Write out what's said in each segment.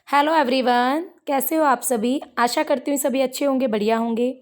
Hello everyone, कैसे हो आप सभी। आशा करती हूँ सभी अच्छे होंगे, बढ़िया होंगे।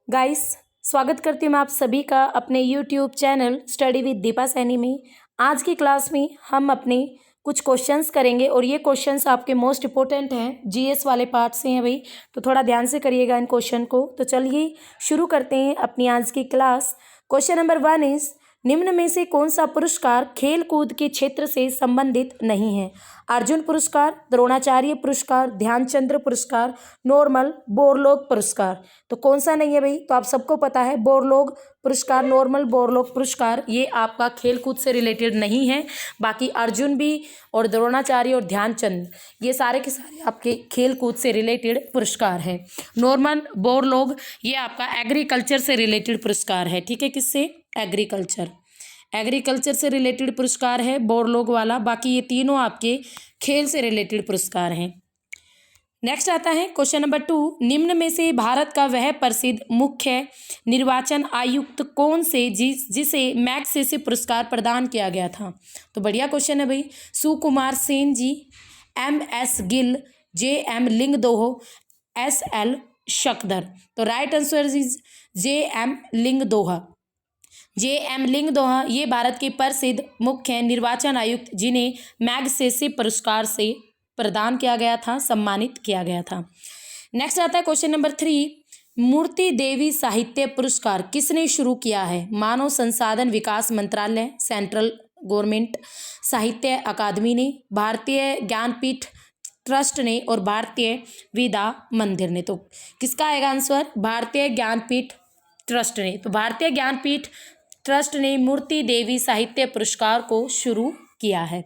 गाइस, स्वागत करती हूँ मैं आप सभी का अपने YouTube channel study with Deepa Saini में। आज की क्लास में हम अपने कुछ क्वेश्चंस करेंगे और ये क्वेश्चंस आपके मोस्ट इंपॉर्टेंट हैं, जीएस वाले पार्ट से हैं भाई, तो थोड़ा ध्यान से करिएगा इन क्वेश्चन को। तो चलिए शुरू करते हैं अपनी आज की क्लास। क्वेश्चन नंबर 1 इज, निम्न में से कौन सा पुरस्कार खेल कूद के क्षेत्र से संबंधित नहीं है? अर्जुन पुरस्कार, द्रोणाचार्य पुरस्कार, ध्यानचंद्र पुरस्कार, नॉर्मल बोरलोग पुरस्कार। तो कौन सा नहीं है भाई? तो आप सबको पता है बोरलोग पुरस्कार, नॉर्मल बोरलोग पुरस्कार, ये आपका खेल कूद से रिलेटेड नहीं है। बाकी अर्जुन भी और द्रोणाचार्य और ध्यानचंद, ये सारे के सारे आपके खेल कूद से रिलेटेड पुरस्कार हैं। नॉर्मल बोरलोग ये आपका एग्रीकल्चर से रिलेटेड पुरस्कार है। ठीक है, किससे? एग्रीकल्चर से रिलेटेड पुरस्कार है बोरलोग वाला। बाकी ये तीनों आपके खेल से रिलेटेड पुरस्कार हैं। नेक्स्ट आता है क्वेश्चन नंबर 2, निम्न में से भारत का वह प्रसिद्ध मुख्य निर्वाचन आयुक्त कौन से जिसे मैग्सेसे पुरस्कार प्रदान किया गया था? तो बढ़िया क्वेश्चन है भाई। सुकुमार सेन जी, MS Gill, JM Lyngdoh, SL शकदर। तो right answer is JM Lyngdoh. JM Lyngdoh ये भारत के प्रसिद्ध मुख्य निर्वाचन आयुक्त जिन्हें मैग्सेसे पुरस्कार से प्रदान किया गया था, सम्मानित किया गया था। नेक्स्ट आता है क्वेश्चन नंबर 3, मूर्ति देवी साहित्य पुरस्कार किसने शुरू किया है? मानव संसाधन विकास मंत्रालय, सेंट्रल गवर्नमेंट, साहित्य अकादमी ने, भारतीय ज्ञानपीठ ट्रस्ट ने और भारतीय विद्या मंदिर ने। तो किसका आएगा आंसर? भारतीय ज्ञानपीठ ट्रस्ट ने। तो भारतीय ज्ञानपीठ ट्रस्ट ने मूर्ति देवी साहित्य पुरस्कार को शुरू किया है।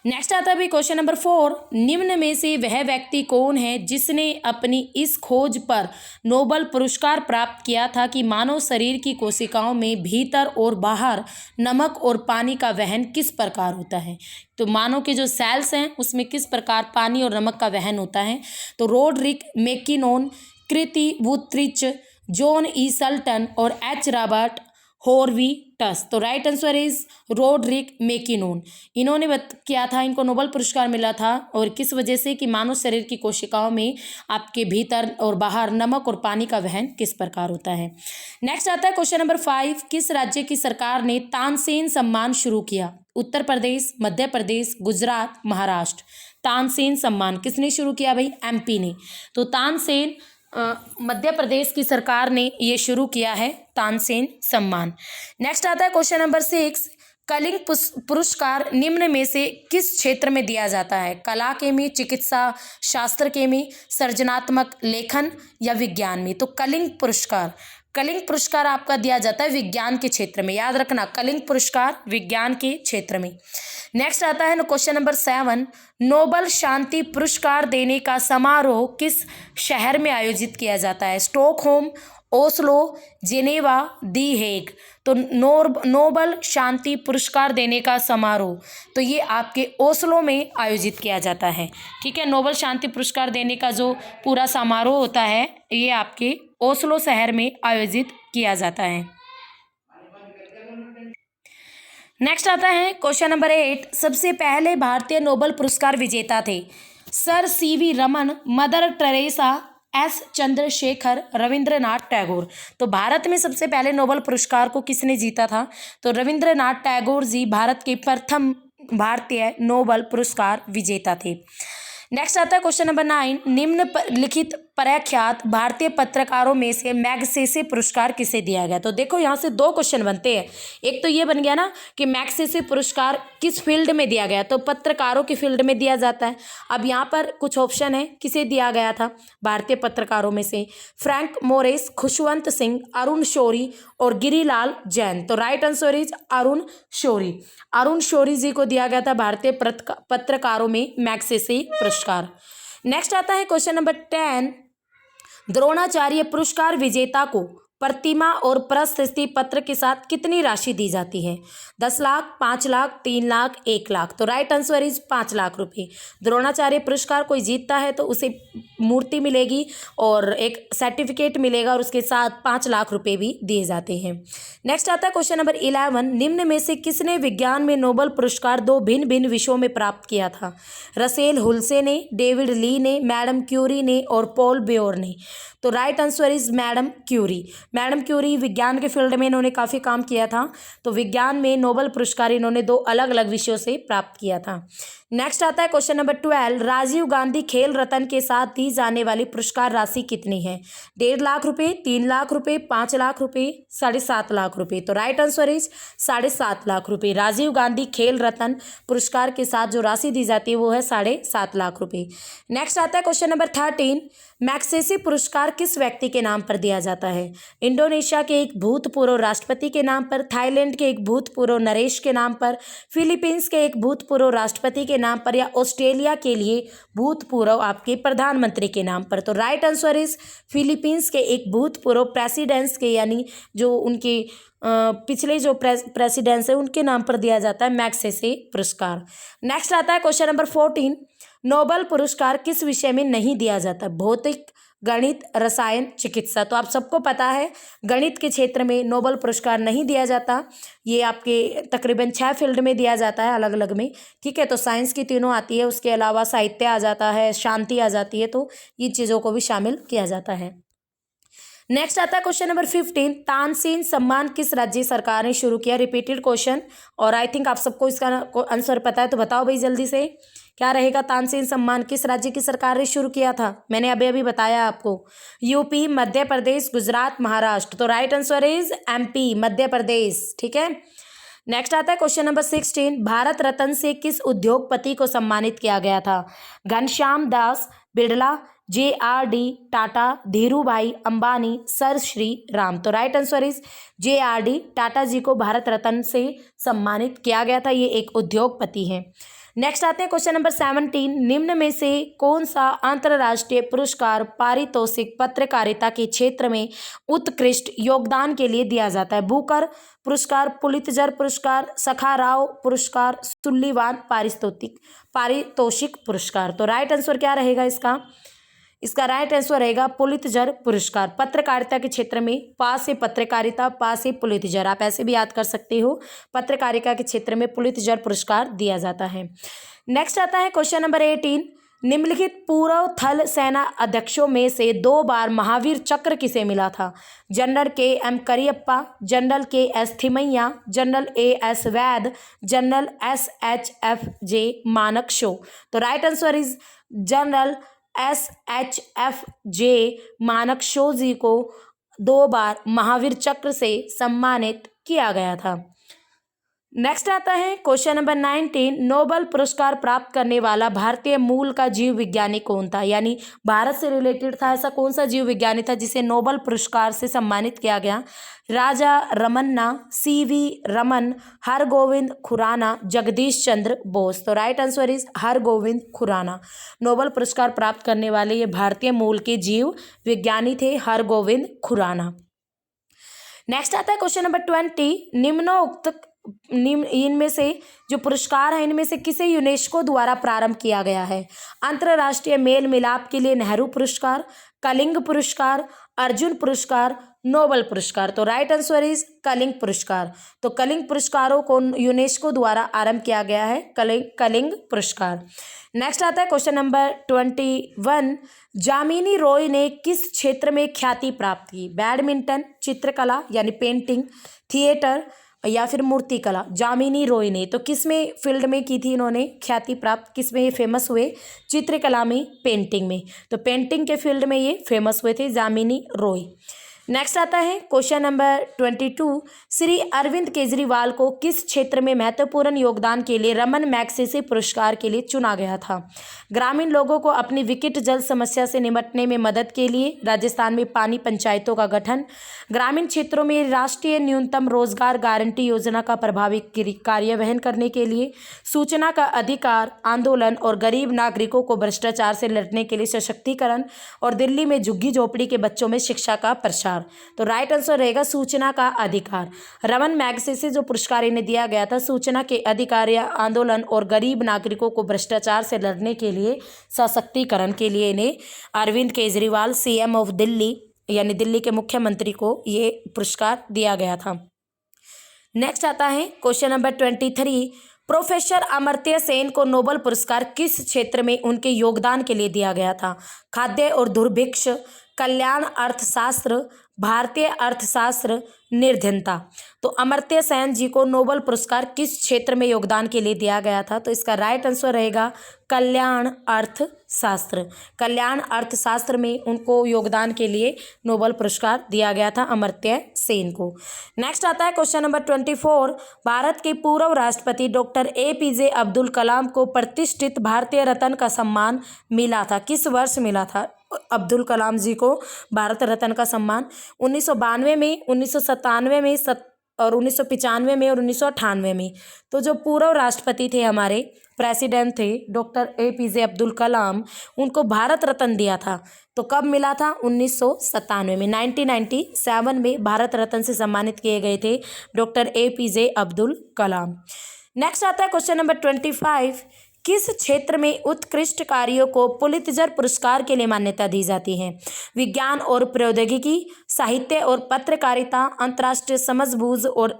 नेक्स्ट आता है क्वेश्चन नंबर 4, निम्न में से वह व्यक्ति कौन है जिसने अपनी इस खोज पर नोबेल पुरस्कार प्राप्त किया था कि मानव शरीर की कोशिकाओं में भीतर और बाहर नमक और पानी का वहन किस प्रकार होता है? तो मानव के जो सेल्स हैं उसमें किस प्रकार पानी और नमक का वहन होता है? तो रोडरिक मैकिनोन, कृति वुथरिच, जॉन ई सल्टन और H रॉबर्ट हॉर्विटस। तो right answer is Roderick McKinnon. इन्होंने किया था, इनको नोबेल पुरस्कार मिला था। और किस वजह से? कि मानव शरीर की कोशिकाओं में आपके भीतर और बाहर नमक और पानी का वहन किस प्रकार होता है। नेक्स्ट आता है क्वेश्चन नंबर 5, किस राज्य की सरकार ने तानसेन सम्मान शुरू किया? उत्तर प्रदेश, मध्य प्रदेश, गुजरात, महाराष्ट्र। तानसेन सम्मान किसने शुरू किया भाई? MP ने। तो तानसेन मध्य प्रदेश की सरकार ने ये शुरू किया है, तानसेन सम्मान। नेक्स्ट आता है क्वेश्चन नंबर 6, कलिंग पुरस्कार निम्न में से किस क्षेत्र में दिया जाता है? कला के में, चिकित्सा शास्त्र के में, सृजनात्मक लेखन या विज्ञान में? तो कलिंग पुरस्कार आपका दिया जाता है विज्ञान के क्षेत्र में। याद रखना, कलिंग पुरस्कार विज्ञान के क्षेत्र में। नेक्स्ट आता है क्वेश्चन नंबर 7, नोबेल शांति पुरस्कार देने का समारोह किस शहर में आयोजित किया जाता है? स्टॉकहोम, ओस्लो, जेनेवा, दी हेग। तो नोबेल शांति पुरस्कार देने का समारोह तो ये आपके ओस्लो में आयोजित किया जाता है। ठीक है, नोबेल शांति पुरस्कार देने का जो पूरा समारोह होता है ये आपके ओस्लो शहर में आयोजित किया जाता है। नेक्स्ट आता है क्वेश्चन नंबर 8, सबसे पहले भारतीय नोबेल पुरस्कार विजेता थे? Sir CV Raman, mother Teresa, S Chandrashekhar, Rabindranath Tagore. तो भारत में सबसे पहले नोबेल पुरस्कार को किसने जीता था? तो रविंद्रनाथ टैगोर जी भारत के प्रथम भारतीय नोबेल पुरस्कार विजेता थे। नेक्स्ट आता है क्वेश्चन नंबर 9, निम्नलिखित प्रख्यात भारतीय पत्रकारों में से मैग्सेसे पुरस्कार किसे दिया गया? तो देखो यहाँ से दो क्वेश्चन बनते हैं। एक तो ये बन गया ना कि मैग्सेसे पुरस्कार किस फील्ड में दिया गया? तो पत्रकारों की फील्ड में दिया जाता है। अब यहाँ पर कुछ ऑप्शन है, किसे दिया गया था भारतीय पत्रकारों में से? फ्रैंक मोरिस, खुशवंत सिंह, अरुण शौरी और गिरिलाल जैन। तो right answer is Arun Shourie ji को दिया गया था भारतीय पत्रकारों में मैग्सेसे पुरस्कार। नेक्स्ट आता है क्वेश्चन नंबर 10, द्रोणाचार्य पुरस्कार विजेता को प्रतिमा और प्रशस्ति पत्र के साथ कितनी राशि दी जाती है? 10 लाख, 5 लाख, 3 लाख, 1 लाख। तो राइट आंसर इज 5 लाख रुपए। द्रोणाचार्य पुरस्कार कोई जीतता है तो उसे मूर्ति मिलेगी और एक सर्टिफिकेट मिलेगा और उसके साथ 5 लाख रुपए भी दिए जाते हैं। नेक्स्ट आता है क्वेश्चन नंबर 11, निम्न में से किसने विज्ञान में नोबेल पुरस्कार 2 भिन्न भिन्न विषयों में प्राप्त किया था? रसेल हुल्से ने, डेविड ली ने, मैडम क्यूरी ने और पॉल बियोर ने। तो right answer is madam Curie. Madam Curie विज्ञान के फील्ड में इन्होंने काफ़ी काम किया था, तो विज्ञान में नोबेल पुरस्कार इन्होंने 2 अलग अलग विषयों से प्राप्त किया था। नेक्स्ट आता है क्वेश्चन नंबर 12, राजीव गांधी खेल रत्न के साथ दी जाने वाली पुरस्कार राशि कितनी है? 1.5 लाख रुपए, 3 लाख रुपए, 5 लाख रुपए, 7.5 लाख रुपए। तो राइट आंसर इज 7.5 लाख रुपए। राजीव गांधी खेल रत्न पुरस्कार के साथ जो राशि दी जाती है वो है 7.5 लाख रुपए। नेक्स्ट आता है क्वेश्चन नंबर 13, मैग्सेसे पुरस्कार किस व्यक्ति के नाम पर दिया जाता है? इंडोनेशिया के एक भूतपूर्व राष्ट्रपति के नाम पर, थाईलैंड के एक भूतपूर्व नरेश के नाम पर, फिलीपींस के एक भूतपूर्व राष्ट्रपति के नाम पर, या ऑस्ट्रेलिया के लिए भूतपूर्व आपके प्रधानमंत्री के नाम पर? तो राइट आंसर इज फिलीपींस के एक भूतपूर्व प्रेसिडेंट्स के, यानी जो उनके पिछले जो प्रेसिडेंट्स है उनके नाम पर दिया जाता है मैग्सेसे पुरस्कार। नेक्स्ट आता है क्वेश्चन नंबर 14, नोबेल पुरस्कार किस विषय में नहीं दिया जाता? भौतिक, गणित, रसायन, चिकित्सा। तो आप सबको पता है गणित के क्षेत्र में नोबेल पुरस्कार नहीं दिया जाता, ये आपके तकरीबन 6 फील्ड में दिया जाता है अलग अलग में, ठीक है। तो साइंस की तीनों आती है, उसके अलावा साहित्य आ जाता है, शांति आ जाती है, तो ये चीज़ों को भी शामिल किया जाता है। नेक्स्ट आता है क्वेश्चन नंबर 15, तानसेन सम्मान किस राज्य सरकार ने शुरू किया? रिपीटेड क्वेश्चन, और आई थिंक आप सबको इसका आंसर पता है, तो बताओ भाई जल्दी से क्या रहेगा? तानसेन सम्मान किस राज्य की सरकार ने शुरू किया था? मैंने अभी अभी बताया आपको, यूपी, मध्य प्रदेश, गुजरात, महाराष्ट्र। तो right answer is MP, Madhya Pradesh, ठीक है। नेक्स्ट आता है क्वेश्चन नंबर 16, भारत रत्न से किस उद्योगपति को सम्मानित किया गया था? घनश्याम दास बिड़ला, JRD टाटा, धीरू भाई अंबानी, सर श्री राम। तो right answer is JRD Tata ji को भारत रत्न से सम्मानित किया गया था, ये एक उद्योगपति हैं। नेक्स्ट आते हैं क्वेश्चन नंबर 17, निम्न में से कौन सा अंतर्राष्ट्रीय पुरस्कार पारितोषिक पत्रकारिता के क्षेत्र में उत्कृष्ट योगदान के लिए दिया जाता है? बुकर पुरस्कार, पुलित्जर पुरस्कार, सखाराव पुरस्कार, सुल्लीवान पारितोषिक पुरस्कार। तो राइट आंसर क्या रहेगा इसका राइट आंसर रहेगा पुलित्जर पुरस्कार। पत्रकारिता के क्षेत्र में पा से पत्रकारिता, पा से पुलित्जर, आप ऐसे भी याद कर सकते हो। पत्रकारिता के क्षेत्र में पुलित्जर पुरस्कार दिया जाता है। नेक्स्ट आता है क्वेश्चन नंबर 18, निम्नलिखित पूर्व थल सेना अध्यक्षों में से 2 बार महावीर चक्र किसे मिला था? General KM Cariappa, general KS Thimayya, general AS Vaid, general SHFJ Manekshaw. तो right answer is general SHFJ Manekshaw ji को 2 बार महावीर चक्र से सम्मानित किया गया था। नेक्स्ट आता है क्वेश्चन नंबर 19, नोबेल पुरस्कार प्राप्त करने वाला भारतीय मूल का जीव विज्ञानी कौन था? यानी भारत से रिलेटेड था, ऐसा कौन सा जीव विज्ञानी था जिसे नोबेल पुरस्कार से सम्मानित किया गया? राजा रमन्ना, CV रमन, हरगोविंद खुराना, जगदीश चंद्र बोस। तो right answer is Hargobind Khorana. Nobel पुरस्कार प्राप्त करने वाले ये भारतीय मूल के जीव विज्ञानी थे, हरगोविंद खुराना। नेक्स्ट आता है क्वेश्चन नंबर 20, इनमें से जो पुरस्कार है इनमें से किसे यूनेस्को द्वारा प्रारंभ किया गया है? अंतर्राष्ट्रीय मेल मिलाप के लिए नेहरू पुरस्कार, कलिंग पुरस्कार, अर्जुन पुरस्कार, नोबेल पुरस्कार। तो राइट आंसर इज कलिंग पुरस्कार। तो कलिंग पुरस्कारों को यूनेस्को द्वारा आरंभ किया गया है, कलिंग पुरस्कार। नेक्स्ट आता है क्वेश्चन नंबर 21, जामिनी रॉय ने किस क्षेत्र में ख्याति प्राप्त की? बैडमिंटन, चित्रकला यानी पेंटिंग, थिएटर या फिर मूर्तिकला? जामिनी रॉय ने तो किस में फील्ड में की थी इन्होंने ख्याति प्राप्त, किस में ये फेमस हुए? चित्रकला में, पेंटिंग में। तो पेंटिंग के फील्ड में ये फेमस हुए थे जामिनी रॉय। नेक्स्ट आता है क्वेश्चन नंबर 22, श्री अरविंद केजरीवाल को किस क्षेत्र में महत्वपूर्ण योगदान के लिए रमन मैग्सेसे पुरस्कार के लिए चुना गया था? ग्रामीण लोगों को अपनी विकट जल समस्या से निपटने में मदद के लिए, राजस्थान में पानी पंचायतों का गठन, ग्रामीण क्षेत्रों में राष्ट्रीय न्यूनतम रोजगार गारंटी योजना का प्रभावी कार्यान्वयन करने के लिए, सूचना का अधिकार आंदोलन और गरीब नागरिकों को भ्रष्टाचार से लड़ने के लिए सशक्तिकरण, और दिल्ली में झुग्गी झोपड़ी के बच्चों में शिक्षा का प्रसार। पुरस्कार, तो राइट आंसर रहेगा सूचना का अधिकार। रमन मैग्सेसे जो पुरस्कार इन्हें दिया गया था सूचना के अधिकार या आंदोलन और गरीब नागरिकों को भ्रष्टाचार से लड़ने के लिए सशक्तिकरण के लिए इन्हें अरविंद केजरीवाल सीएम ऑफ दिल्ली यानी दिल्ली के मुख्यमंत्री को ये पुरस्कार दिया गया था। नेक्स्ट आता है question number 23, professor Amartya Sen को नोबेल पुरस्कार किस क्षेत्र में उनके योगदान के लिए दिया गया था? खाद्य और दुर्भिक्ष, कल्याण, अर्थशास्त्र, भारतीय अर्थशास्त्र, निर्धनता। तो अमर्त्य सेन जी को नोबेल पुरस्कार किस क्षेत्र में योगदान के लिए दिया गया था? तो इसका राइट आंसर रहेगा कल्याण अर्थशास्त्र। कल्याण अर्थशास्त्र में उनको योगदान के लिए नोबेल पुरस्कार दिया गया था अमर्त्य सेन को। नेक्स्ट आता है क्वेश्चन नंबर 24, भारत के पूर्व राष्ट्रपति डॉक्टर APJ अब्दुल कलाम को प्रतिष्ठित भारतीय रत्न का सम्मान मिला था, किस वर्ष मिला था अब्दुल कलाम जी को भारत रत्न का सम्मान? 1992 में, 1997 में, और 1995 में और 1998 में। तो जो पूर्व राष्ट्रपति थे हमारे प्रेसिडेंट थे डॉक्टर APJ अब्दुल कलाम, उनको भारत रत्न दिया था। तो कब मिला था? 1997 में, 1997 में भारत रत्न से सम्मानित किए गए थे doctor APJ Abdul Kalam. Next आता है क्वेश्चन नंबर 25, किस क्षेत्र में उत्कृष्ट कार्यों को पुलित्जर पुरस्कार के लिए मान्यता दी जाती है? विज्ञान और प्रौद्योगिकी, साहित्य और पत्रकारिता, अंतर्राष्ट्रीय समझबूझ और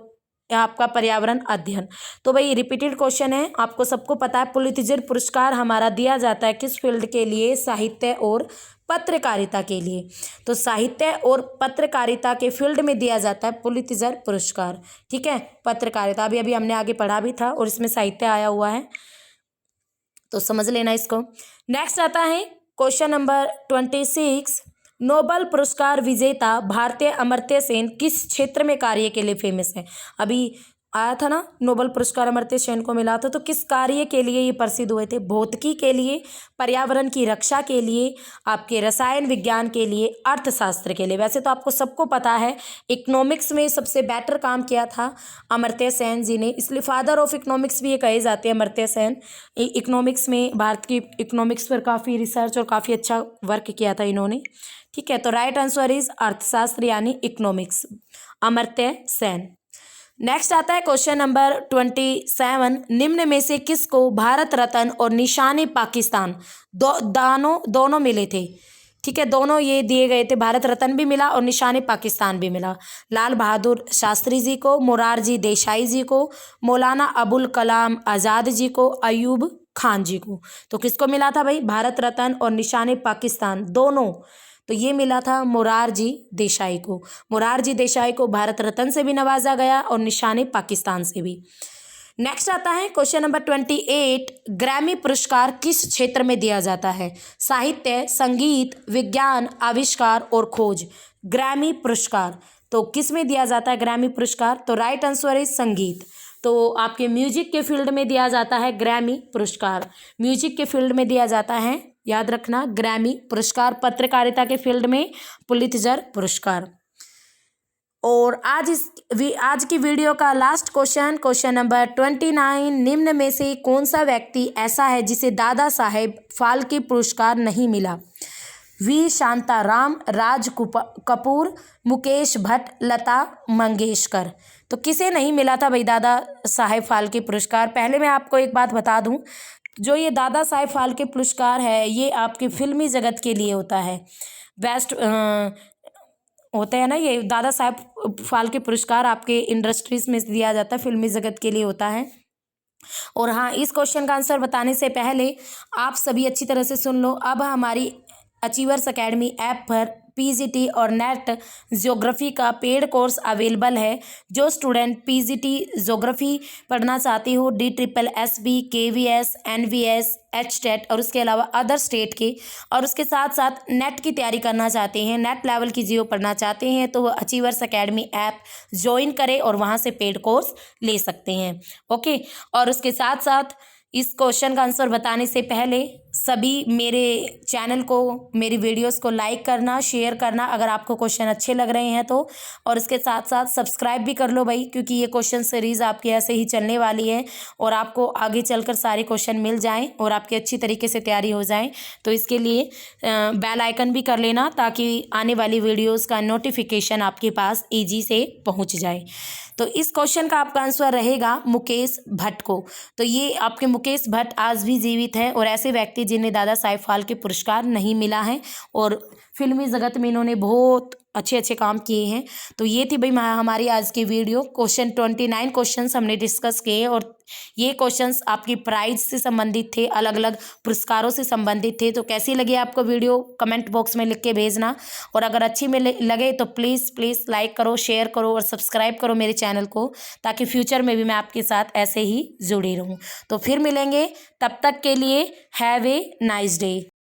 आपका पर्यावरण अध्ययन। तो भाई रिपीटेड क्वेश्चन है, आपको सबको पता है पुलित्जर पुरस्कार हमारा दिया जाता है किस फील्ड के लिए? साहित्य और पत्रकारिता के लिए। तो साहित्य और पत्रकारिता के फील्ड में दिया जाता है पुलित्जर पुरस्कार। ठीक है, पत्रकारिता अभी हमने आगे पढ़ा भी था और इसमें साहित्य आया हुआ है, तो समझ लेना इसको। नेक्स्ट आता है क्वेश्चन नंबर 26, नोबेल पुरस्कार विजेता भारतीय अमर्त्य सेन किस क्षेत्र में कार्य के लिए फेमस है? अभी आया था ना नोबेल पुरस्कार अमर्त्य सेन को मिला था, तो किस कार्य के लिए ये प्रसिद्ध हुए थे? भौतिकी के लिए, पर्यावरण की रक्षा के लिए, आपके रसायन विज्ञान के लिए, अर्थशास्त्र के लिए। वैसे तो आपको सबको पता है इकोनॉमिक्स में सबसे बेटर काम किया था अमर्त्य सेन जी ने, इसलिए फादर ऑफ इकोनॉमिक्स भी ये कहे जाते हैं अमर्त्य सेन। इकोनॉमिक्स में, भारत की इकोनॉमिक्स पर काफ़ी रिसर्च और काफ़ी अच्छा वर्क किया था इन्होंने। ठीक है, तो राइट आंसर इज अर्थशास्त्र यानी इकोनॉमिक्स, अमर्त्य सेन। नेक्स्ट आता है क्वेश्चन नंबर 27, निम्न में से किसको भारत रत्न और निशाने पाकिस्तान दोनों मिले थे? ठीक है, दोनों ये दिए गए थे, भारत रत्न भी मिला और निशाने पाकिस्तान भी मिला। लाल बहादुर शास्त्री जी को, मोरारजी देसाई जी को, मौलाना अबुल कलाम आज़ाद जी को, अयूब खान जी को। तो किसको मिला था भाई? भारत रत्न और निशाने पाकिस्तान दोनों। तो ये मिला था मोरारजी देसाई को। मोरारजी देसाई को भारत रत्न से भी नवाजा गया और निशाने पाकिस्तान से भी। नेक्स्ट आता है क्वेश्चन नंबर 28, ग्रैमी पुरस्कार किस क्षेत्र में दिया जाता है? साहित्य, संगीत, विज्ञान, आविष्कार और खोज। ग्रैमी पुरस्कार तो किस में दिया जाता है ग्रैमी पुरस्कार? तो राइट आंसर है संगीत। तो आपके म्यूजिक के फील्ड में दिया जाता है ग्रैमी पुरस्कार, म्यूजिक के फील्ड में दिया जाता है, याद रखना, ग्रैमी पुरस्कार। पत्रकारिता के फील्ड में पुलित्जर पुरस्कार। और आज की वीडियो का लास्ट क्वेश्चन नंबर 29, निम्न में से कौन सा व्यक्ति ऐसा है जिसे दादा साहेब फाल्के पुरस्कार नहीं मिला? वी शांताराम, राज कपूर, मुकेश भट्ट, लता मंगेशकर। तो किसे नहीं मिला था भाई दादा साहेब फाल्के पुरस्कार? पहले मैं आपको एक बात बता दूं, जो ये दादा साहेब फाल्के पुरस्कार है ये आपके फिल्मी जगत के लिए होता है। बेस्ट होता है ना, ये दादा साहेब फाल्के पुरस्कार आपके इंडस्ट्रीज में दिया जाता है, फिल्मी जगत के लिए होता है। और हाँ, इस क्वेश्चन का आंसर बताने से पहले आप सभी अच्छी तरह से सुन लो। अब हमारी अचीवर्स एकेडमी ऐप पर PGT और नेट ज्योग्राफी का पेड कोर्स अवेलेबल है। जो स्टूडेंट PGT ज्योग्राफी पढ़ना चाहती हो, DSSB, KVS, NVS, HTET और उसके अलावा अदर स्टेट के, और उसके साथ साथ नेट की तैयारी करना चाहते हैं, नेट लेवल की जियो पढ़ना चाहते हैं, तो वो अचीवर्स एकेडमी ऐप ज्वाइन करें और वहाँ से पेड कोर्स ले सकते हैं। ओके, और उसके साथ साथ इस क्वेश्चन का आंसर बताने से पहले सभी मेरे चैनल को, मेरी वीडियोस को लाइक करना, शेयर करना अगर आपको क्वेश्चन अच्छे लग रहे हैं तो, और इसके साथ साथ सब्सक्राइब भी कर लो भाई, क्योंकि ये क्वेश्चन सीरीज़ आपकी ऐसे ही चलने वाली है और आपको आगे चलकर सारे क्वेश्चन मिल जाएं और आपकी अच्छी तरीके से तैयारी हो जाए। तो इसके लिए बेल आइकन भी कर लेना ताकि आने वाली वीडियोज़ का नोटिफिकेशन आपके पास ईजी से पहुँच जाए। तो इस क्वेश्चन का आपका आंसर रहेगा मुकेश भट्ट को। तो ये आपके मुकेश भट्ट आज भी जीवित हैं और ऐसे व्यक्ति जिन्हें दादा साहेब फाल्के पुरस्कार नहीं मिला है और फिल्मी जगत में इन्होंने बहुत अच्छे अच्छे काम किए हैं। तो ये थी भाई हमारी आज की वीडियो। क्वेश्चन 29 क्वेश्चंस हमने डिस्कस किए और ये क्वेश्चंस आपकी प्राइज से संबंधित थे, अलग अलग पुरस्कारों से संबंधित थे। तो कैसी लगी आपको वीडियो कमेंट बॉक्स में लिख के भेजना, और अगर अच्छी में लगे तो प्लीज़ लाइक करो, शेयर करो और सब्सक्राइब करो मेरे चैनल को, ताकि फ्यूचर में भी मैं आपके साथ ऐसे ही जुड़ी रहूँ। तो फिर मिलेंगे, तब तक के लिए हैव ए नाइस डे।